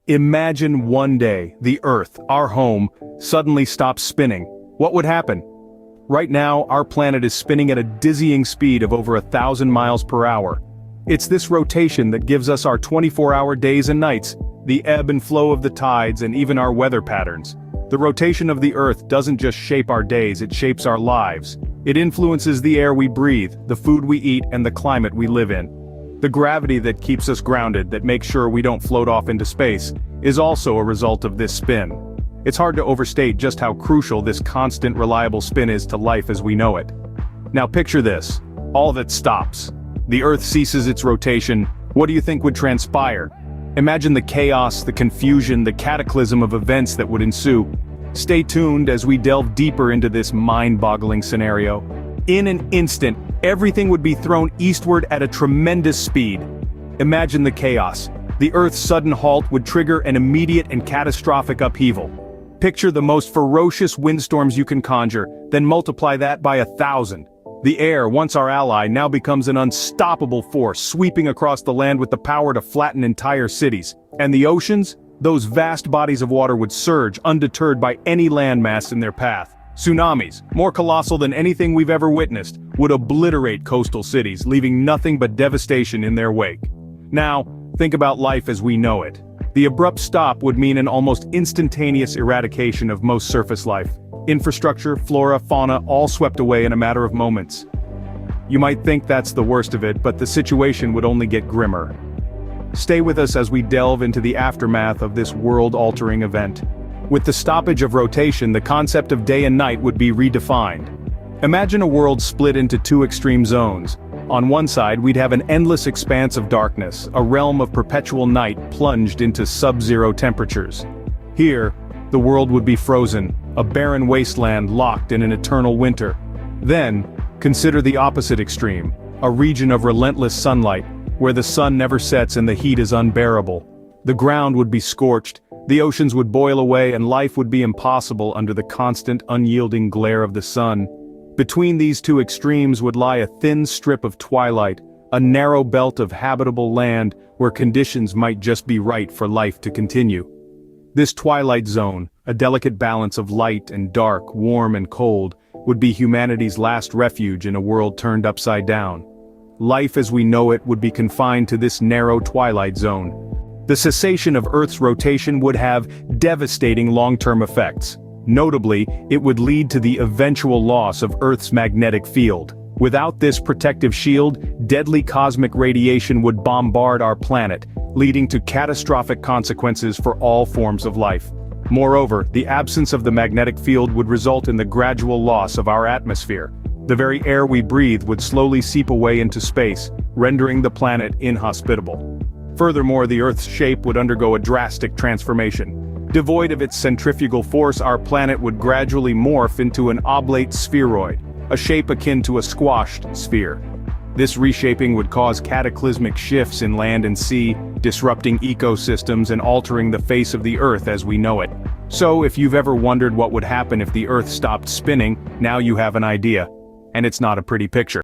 Imagine one day, the Earth, our home, suddenly stops spinning. What would happen? Right now, our planet is spinning at a dizzying speed of over 1,000 miles per hour. It's this rotation that gives us our 24-hour days and nights, the ebb and flow of the tides, and even our weather patterns. The rotation of the Earth doesn't just shape our days, it shapes our lives. It influences the air we breathe, the food we eat, and the climate we live in. The gravity that keeps us grounded, that makes sure we don't float off into space, is also a result of this spin. It's hard to overstate just how crucial this constant, reliable spin is to life as we know it. Now picture this. All of it stops. The Earth ceases its rotation. What do you think would transpire? Imagine the chaos, the confusion, the cataclysm of events that would ensue. Stay tuned as we delve deeper into this mind-boggling scenario. In an instant, everything would be thrown eastward at a tremendous speed. Imagine the chaos. The Earth's sudden halt would trigger an immediate and catastrophic upheaval. Picture the most ferocious windstorms you can conjure, then multiply that by 1,000. The air, once our ally, now becomes an unstoppable force, sweeping across the land with the power to flatten entire cities. And the oceans? Those vast bodies of water would surge, undeterred by any landmass in their path. Tsunamis, more colossal than anything we've ever witnessed, would obliterate coastal cities, leaving nothing but devastation in their wake. Now, think about life as we know it. The abrupt stop would mean an almost instantaneous eradication of most surface life. Infrastructure, flora, fauna, all swept away in a matter of moments. You might think that's the worst of it, but the situation would only get grimmer. Stay with us as we delve into the aftermath of this world-altering event. With the stoppage of rotation, the concept of day and night would be redefined. Imagine a world split into two extreme zones. On one side, we'd have an endless expanse of darkness, a realm of perpetual night plunged into sub-zero temperatures. Here, the world would be frozen, a barren wasteland locked in an eternal winter. Then, consider the opposite extreme, a region of relentless sunlight, where the sun never sets and the heat is unbearable. The ground would be scorched, the oceans would boil away, and life would be impossible under the constant, unyielding glare of the sun. Between these two extremes would lie a thin strip of twilight, a narrow belt of habitable land where conditions might just be right for life to continue. This twilight zone, a delicate balance of light and dark, warm and cold, would be humanity's last refuge in a world turned upside down. Life as we know it would be confined to this narrow twilight zone. The cessation of Earth's rotation would have devastating long-term effects. Notably, it would lead to the eventual loss of Earth's magnetic field. Without this protective shield, deadly cosmic radiation would bombard our planet, leading to catastrophic consequences for all forms of life. Moreover, the absence of the magnetic field would result in the gradual loss of our atmosphere. The very air we breathe would slowly seep away into space, rendering the planet inhospitable. Furthermore, the Earth's shape would undergo a drastic transformation. Devoid of its centrifugal force, our planet would gradually morph into an oblate spheroid, a shape akin to a squashed sphere. This reshaping would cause cataclysmic shifts in land and sea, disrupting ecosystems and altering the face of the Earth as we know it. So, if you've ever wondered what would happen if the Earth stopped spinning, now you have an idea. And it's not a pretty picture.